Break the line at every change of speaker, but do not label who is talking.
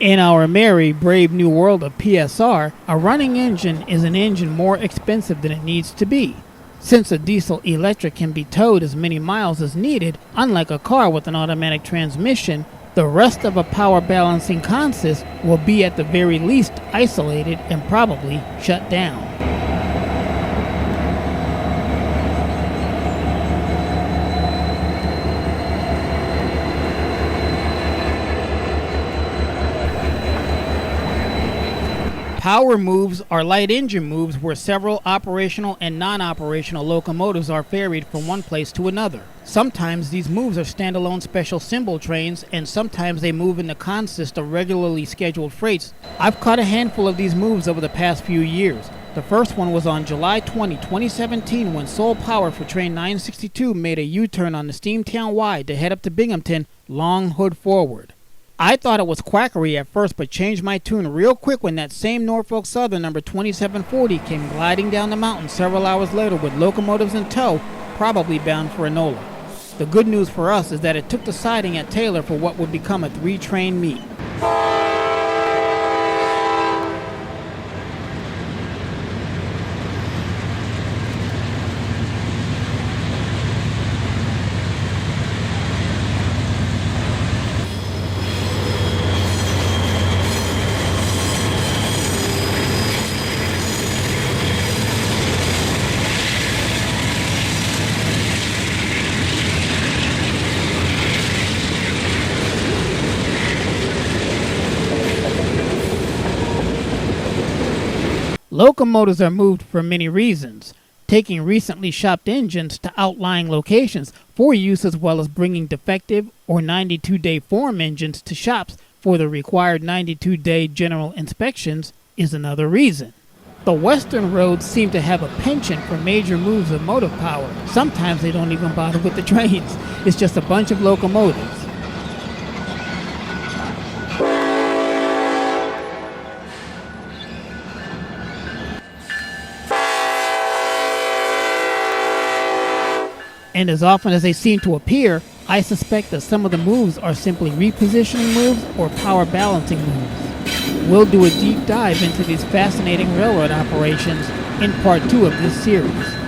In our merry, brave new world of PSR, a running engine is an engine more expensive than it needs to be. Since a diesel electric can be towed as many miles as needed, unlike a car with an automatic transmission, the rest of a power balancing consist will be at the very least isolated and probably shut down. Power moves are light engine moves where several operational and non-operational locomotives are ferried from one place to another. Sometimes these moves are standalone special symbol trains, and sometimes they move in the consist of regularly scheduled freights. I've caught a handful of these moves over the past few years. The first one was on July 20, 2017, when Seoul Power for train 962 made a U-turn on the Steamtown Y to head up to Binghamton, long hood forward. I thought it was quackery at first, but changed my tune real quick when that same Norfolk Southern number 2740 came gliding down the mountain several hours later with locomotives in tow, probably bound for Enola. The good news for us is that it took the siding at Taylor for what would become a 3-train meet. Locomotives are moved for many reasons, taking recently shopped engines to outlying locations for use, as well as bringing defective or 92-day form engines to shops for the required 92-day general inspections is another reason. The western roads seem to have a penchant for major moves of motive power. Sometimes they don't even bother with the trains. It's just a bunch of locomotives. And as often as they seem to appear, I suspect that some of the moves are simply repositioning moves or power balancing moves. We'll do a deep dive into these fascinating railroad operations in part 2 of this series.